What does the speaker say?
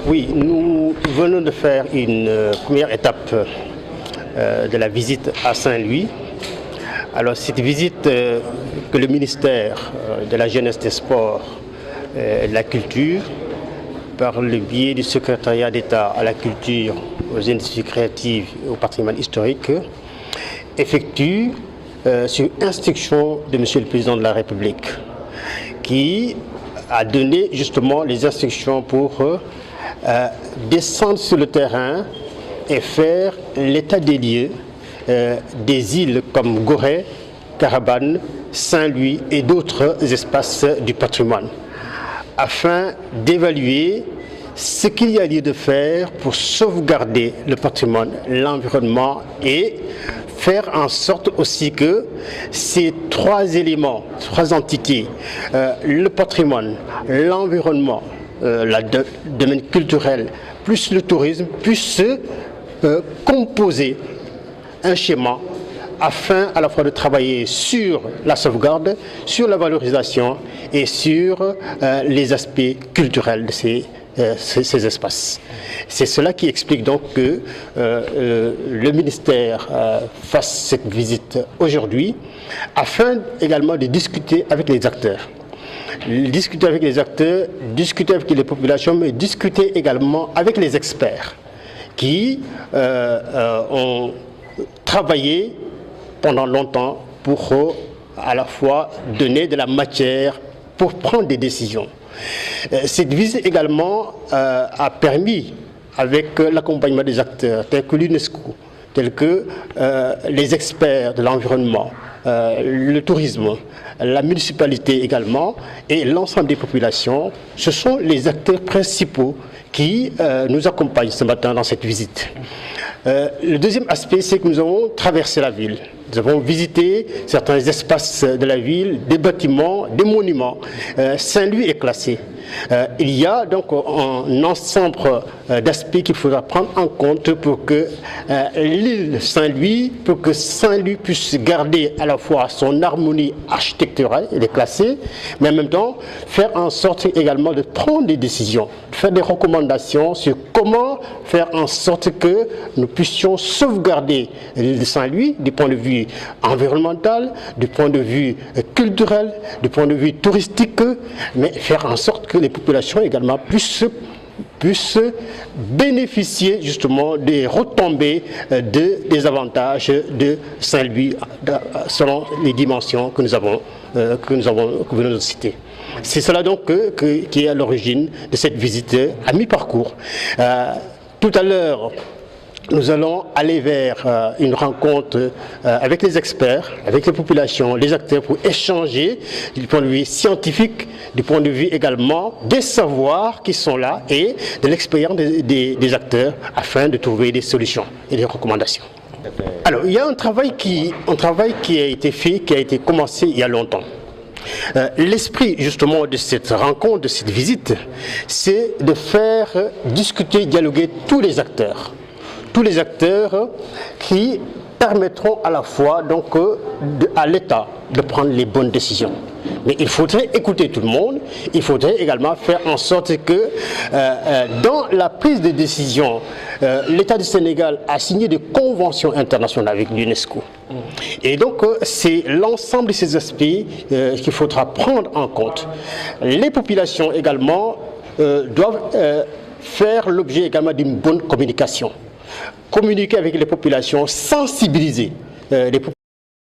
Oui, nous venons de faire une première étape de la visite à Saint-Louis. Alors cette visite que le ministère de la Jeunesse, des Sports et de la Culture, par le biais du secrétariat d'État à la culture, aux industries créatives et au patrimoine historique, effectue sur instruction de M. le Président de la République, qui a donné justement les instructions pour descendre sur le terrain et faire l'état des lieux des îles comme Gorée, Carabane, Saint-Louis et d'autres espaces du patrimoine, afin d'évaluer ce qu'il y a lieu de faire pour sauvegarder le patrimoine, l'environnement et faire en sorte aussi que ces trois éléments, trois entités, le patrimoine, l'environnement, le domaine culturel, plus le tourisme, puissent composer un schéma afin à la fois de travailler sur la sauvegarde, sur la valorisation et sur les aspects culturels de ces espaces. C'est cela qui explique donc que le ministère fasse cette visite aujourd'hui afin également de discuter avec les acteurs. Discuter avec les acteurs, discuter avec les populations, mais discuter également avec les experts qui ont travaillé pendant longtemps pour à la fois donner de la matière pour prendre des décisions. Cette visite également a permis, avec l'accompagnement des acteurs tels que l'UNESCO, tels que les experts de l'environnement, le tourisme, la municipalité également et l'ensemble des populations, ce sont les acteurs principaux qui nous accompagnent ce matin dans cette visite. Le deuxième aspect, c'est que nous avons traversé la ville. Nous avons visité certains espaces de la ville, des bâtiments, des monuments. Saint-Louis est classé. Il y a donc un ensemble d'aspects qu'il faudra prendre en compte pour que l'île Saint-Louis, pour que Saint-Louis puisse garder à la fois son harmonie architecturale, elle est classée, mais en même temps faire en sorte également de prendre des décisions, de faire des recommandations sur comment faire en sorte que nous puissions sauvegarder l'île de Saint-Louis du point de vue environnemental, du point de vue culturel, du point de vue touristique, mais faire en sorte que les populations également puissent bénéficier justement des retombées des avantages de Saint-Louis selon les dimensions que nous venons de citer. C'est cela donc qui est à l'origine de cette visite à mi-parcours. Tout à l'heure, nous allons aller vers une rencontre avec les experts, avec les populations, les acteurs pour échanger du point de vue scientifique, du point de vue également des savoirs qui sont là et de l'expérience des acteurs afin de trouver des solutions et des recommandations. Alors, il y a un travail qui a été fait, qui a été commencé il y a longtemps. L'esprit justement de cette rencontre, de cette visite, c'est de faire discuter, dialoguer tous les acteurs qui permettront à la fois donc à l'État de prendre les bonnes décisions. Mais il faudrait écouter tout le monde, il faudrait également faire en sorte que dans la prise de décision, l'État du Sénégal a signé des conventions internationales avec l'UNESCO. Et donc c'est l'ensemble de ces aspects qu'il faudra prendre en compte. Les populations également doivent faire l'objet également d'une bonne communication. Communiquer avec les populations, sensibiliser les populations.